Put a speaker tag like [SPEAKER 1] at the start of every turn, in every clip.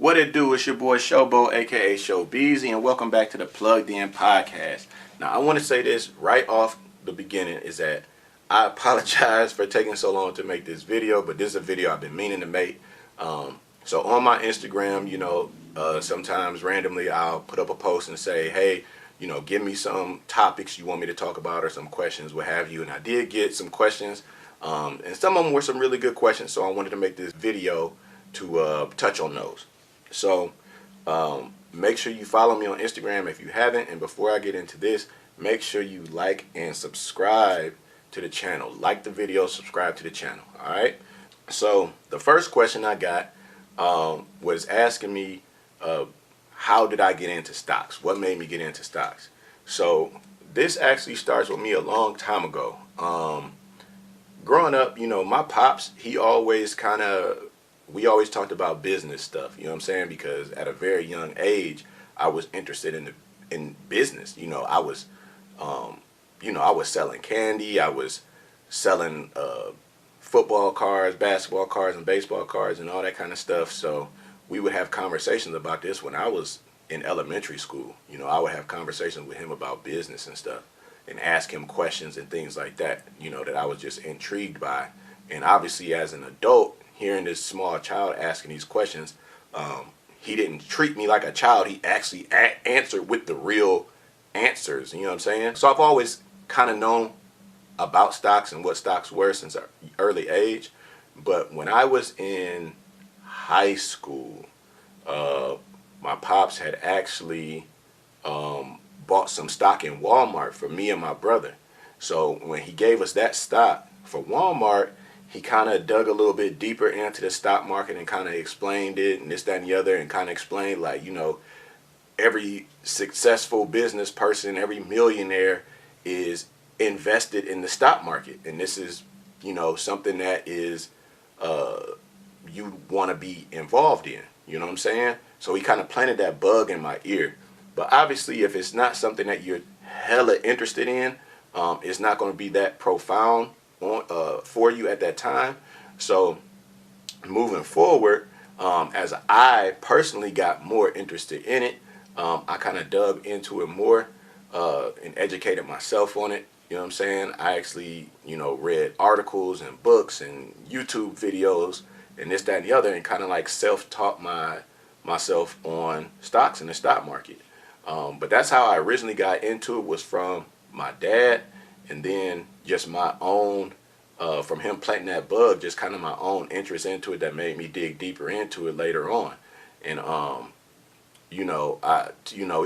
[SPEAKER 1] What it do? It's your boy Shoboat, aka Showbeezy, and welcome back to the Plugged In Podcast. Now, I want to say this right off the beginning is that I apologize for taking so long to make this video, but this is a video I've been meaning to make. So on my Instagram, sometimes randomly I'll put up a post and say, hey, give me some topics you want me to talk about or some questions, what have you. And I did get some questions, and some of them were some really good questions, so I wanted to make this video to touch on those. So make sure you follow me on Instagram if you haven't, and before I get into this, make sure you like and subscribe to the channel. Like the video, subscribe to the channel. Alright, so the first question I got was asking me how did I get into stocks? What made me get into stocks? So this actually starts with me a long time ago. Growing up, my pops, we always talked about business stuff, you know what I'm saying? Because at a very young age, I was interested in business. I was selling candy. I was selling football cards, basketball cards, and baseball cards, and all that kind of stuff. So we would have conversations about this when I was in elementary school. I would have conversations with him about business and stuff, and ask him questions and things like that. That I was just intrigued by. And obviously, as an adult, hearing this small child asking these questions, he didn't treat me like a child. He actually answered with the real answers. You know what I'm saying? So I've always kind of known about stocks and what stocks were since an early age. But when I was in high school, my pops had actually bought some stock in Walmart for me and my brother. So when he gave us that stock for Walmart, he kind of dug a little bit deeper into the stock market and kind of explained it and this, that, and the other, and kind of explained, like, every successful business person, every millionaire is invested in the stock market. And this is, something that is you want to be involved in. You know what I'm saying? So he kind of planted that bug in my ear. But obviously, if it's not something that you're hella interested in, it's not going to be that profound for you at that time. So moving forward, as I personally got more interested in it, I kind of dug into it more and educated myself on it. You know what I'm saying? I actually, read articles and books and YouTube videos and this, that, and the other, and kind of like self-taught myself on stocks in the stock market. But that's how I originally got into it, was from my dad, and then just my own, from him planting that bug, just kind of my own interest into it that made me dig deeper into it later on. And it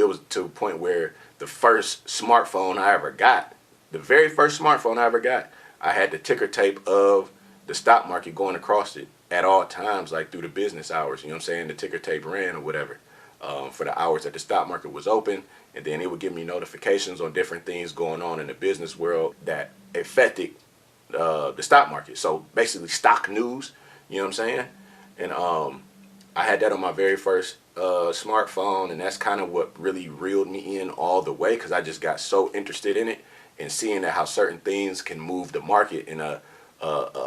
[SPEAKER 1] was to a point where the first smartphone I ever got, the very first smartphone I ever got, I had the ticker tape of the stock market going across it at all times, like through the business hours. You know what I'm saying? The ticker tape ran or whatever for the hours that the stock market was open, and then it would give me notifications on different things going on in the business world that affected the stock market. So basically stock news, you know what I'm saying? And I had that on my very first smartphone, and that's kind of what really reeled me in all the way, because I just got so interested in it and seeing that how certain things can move the market in a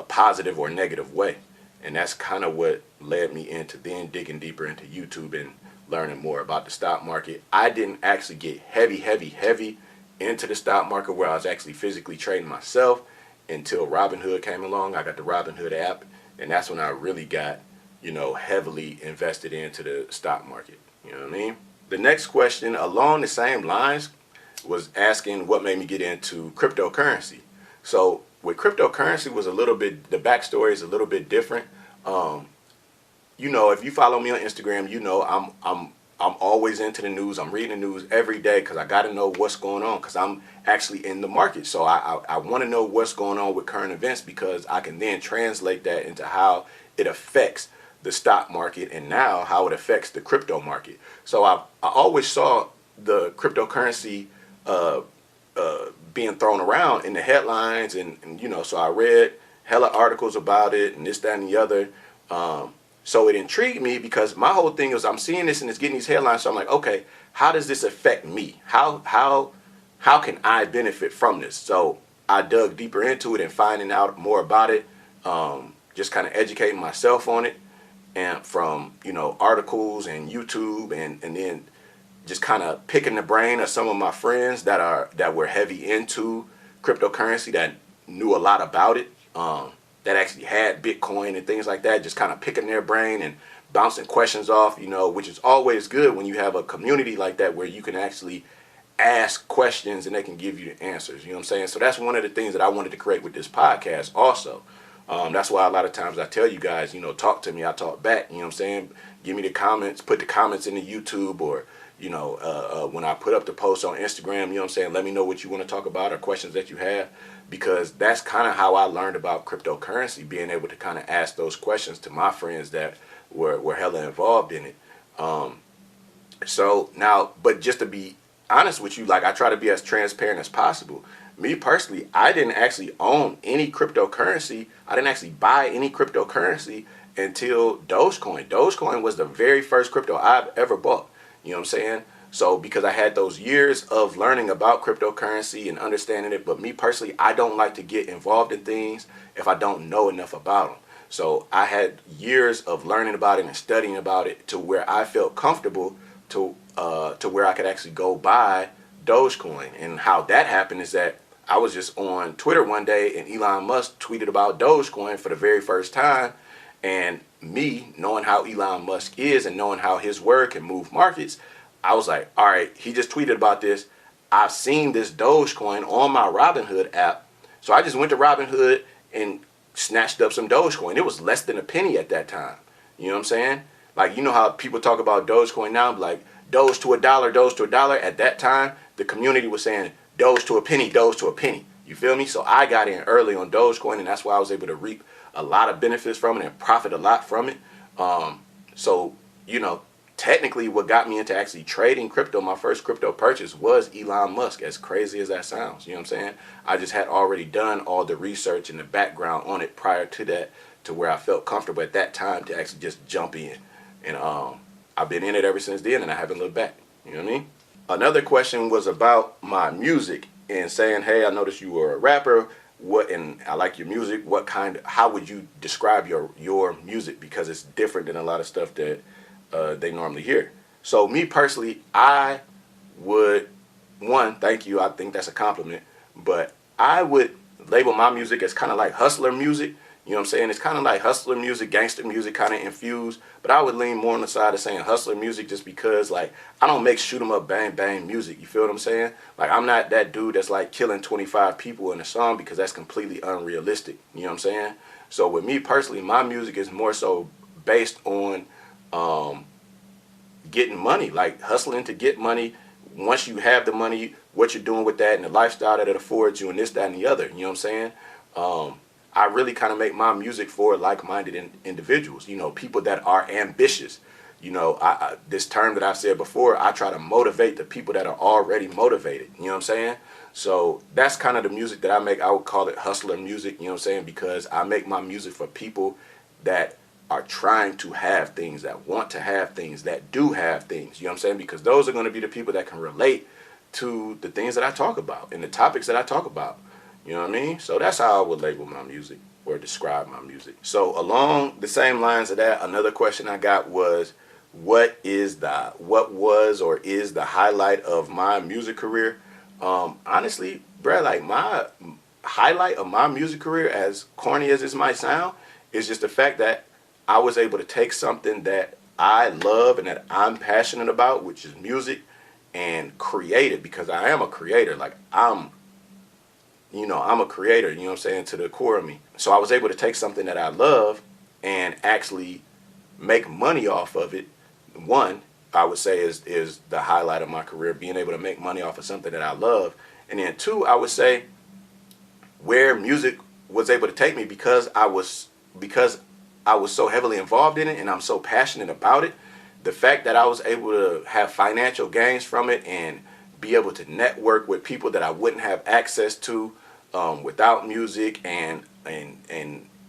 [SPEAKER 1] positive or negative way. And that's kind of what led me into then digging deeper into YouTube and learning more about the stock market. I didn't actually get heavy into the stock market where I was actually physically trading myself until Robinhood came along. I got the Robinhood app, and that's when I really got, heavily invested into the stock market. You know what I mean? The next question along the same lines was asking what made me get into cryptocurrency. So with cryptocurrency was a little bit, the backstory is a little bit different. If you follow me on Instagram, I'm always into the news. I'm reading the news every day because I got to know what's going on, because I'm actually in the market. So I want to know what's going on with current events, because I can then translate that into how it affects the stock market and now how it affects the crypto market. So I always saw the cryptocurrency being thrown around in the headlines, and so I read hella articles about it and this, that, and the other. So it intrigued me, because my whole thing is I'm seeing this and it's getting these headlines. So I'm like, okay, how does this affect me? How can I benefit from this? So I dug deeper into it and finding out more about it, just kind of educating myself on it. and from, you know, articles and YouTube, and then just kind of picking the brain of some of my friends that were heavy into cryptocurrency, that knew a lot about it, that actually had Bitcoin and things like that. Just kind of picking their brain and bouncing questions off, you know, which is always good when you have a community like that where you can actually ask questions and they can give you the answers. You know what I'm saying? So that's one of the things that I wanted to create with this podcast also. That's why a lot of times I tell you guys, you know, talk to me, I talk back. You know what I'm saying? Give me the comments, put the comments in the YouTube, or, you know, when I put up the post on Instagram, you know what I'm saying? Let me know what you want to talk about or questions that you have, because that's kind of how I learned about cryptocurrency, being able to kind of ask those questions to my friends that were hella involved in it. So now, but just to be honest with you, like, I try to be as transparent as possible. Me personally, I didn't actually own any cryptocurrency. I didn't actually buy any cryptocurrency until Dogecoin. Dogecoin was the very first crypto I've ever bought. You know what I'm saying? So because I had those years of learning about cryptocurrency and understanding it, but me personally, I don't like to get involved in things if I don't know enough about them. So I had years of learning about it and studying about it to where I felt comfortable to where I could actually go buy Dogecoin. And how that happened is that I was just on Twitter one day and Elon Musk tweeted about Dogecoin for the very first time. And me knowing how Elon Musk is and knowing how his word can move markets, I was like, all right, he just tweeted about this. I've seen this Dogecoin on my Robinhood app. So I just went to Robinhood and snatched up some Dogecoin. It was less than a penny at that time. You know what I'm saying? Like, you know how people talk about Dogecoin now, like Doge to $1, Doge to $1. At that time, the community was saying Doge to a penny, Doge to a penny. You feel me? So I got in early on Dogecoin, and that's why I was able to reap a lot of benefits from it and profit a lot from it. So, you know, technically what got me into actually trading crypto, my first crypto purchase, was Elon Musk, as crazy as that sounds. You know what I'm saying? I just had already done all the research and the background on it prior to that, to where I felt comfortable at that time to actually just jump in. And I've been in it ever since then, and I haven't looked back. You know what I mean? Another question was about my music and saying, hey, I noticed you were a rapper. And I like your music. How would you describe your music? Because it's different than a lot of stuff that they normally hear. So me personally, I would, thank you. I think that's a compliment. But I would label my music as kind of like hustler music. You know what I'm saying? It's kind of like hustler music, gangster music kind of infused. But I would lean more on the side of saying hustler music, just because, like, I don't make shoot 'em up, bang, bang music. You feel what I'm saying? Like, I'm not that dude that's like killing 25 people in a song, because that's completely unrealistic. You know what I'm saying? So with me personally, my music is more so based on getting money, like hustling to get money. Once you have the money, what you're doing with that and the lifestyle that it affords you and this, that, and the other. You know what I'm saying? I really kind of make my music for like-minded individuals, you know, people that are ambitious. You know, this term that I've said before, I try to motivate the people that are already motivated. You know what I'm saying? So that's kind of the music that I make. I would call it hustler music, you know what I'm saying? Because I make my music for people that are trying to have things, that want to have things, that do have things. You know what I'm saying? Because those are going to be the people that can relate to the things that I talk about and the topics that I talk about. You know what I mean? So that's how I would label my music or describe my music. So along the same lines of that, another question I got was, what was or is the highlight of my music career? Honestly, bruh, like, my highlight of my music career, as corny as this might sound, is just the fact that I was able to take something that I love and that I'm passionate about, which is music, and create it, because I am a creator. Like, I'm a creator, you know what I'm saying, to the core of me. So I was able to take something that I love and actually make money off of it. One, I would say is the highlight of my career, being able to make money off of something that I love. And then two, I would say where music was able to take me, because I was so heavily involved in it and I'm so passionate about it. The fact that I was able to have financial gains from it and be able to network with people that I wouldn't have access to without music, and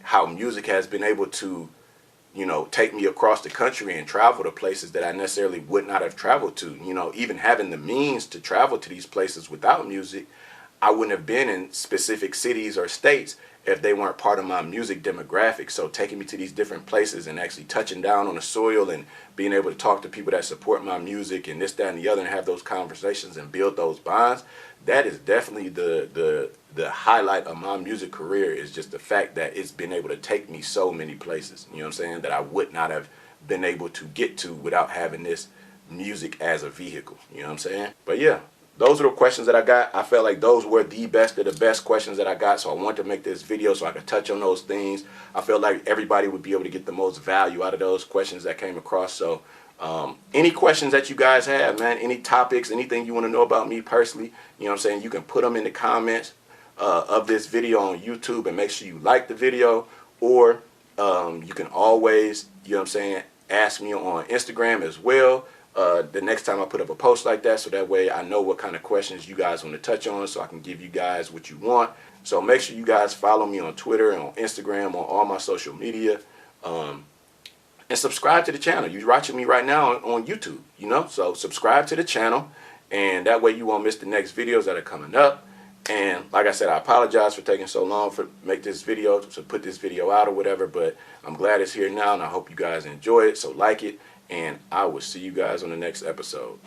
[SPEAKER 1] how music has been able to, you know, take me across the country and travel to places that I necessarily would not have traveled to. You know, even having the means to travel to these places without music, I wouldn't have been in specific cities or states if they weren't part of my music demographic. So taking me to these different places and actually touching down on the soil and being able to talk to people that support my music and this, that, and the other, and have those conversations and build those bonds, that is definitely the highlight of my music career, is just the fact that it's been able to take me so many places, you know what I'm saying, that I would not have been able to get to without having this music as a vehicle, you know what I'm saying? But yeah, those are the questions that I got. I felt like those were the best of the best questions that I got, so I wanted to make this video so I could touch on those things. I felt like everybody would be able to get the most value out of those questions that came across. So any questions that you guys have, man, any topics, anything you want to know about me personally, you know what I'm saying, you can put them in the comments of this video on YouTube, and make sure you like the video, or you can always, you know what I'm saying, ask me on Instagram as well. The next time I put up a post like that, so that way I know what kind of questions you guys want to touch on, so I can give you guys what you want. So make sure you guys follow me on Twitter and on Instagram, on all my social media, and subscribe to the channel. You're watching me right now on YouTube, you know, so subscribe to the channel, and that way you won't miss the next videos that are coming up. And like I said, I apologize for taking so long to make this video, to put this video out or whatever, but I'm glad it's here now, and I hope you guys enjoy it. So like it, and I will see you guys on the next episode.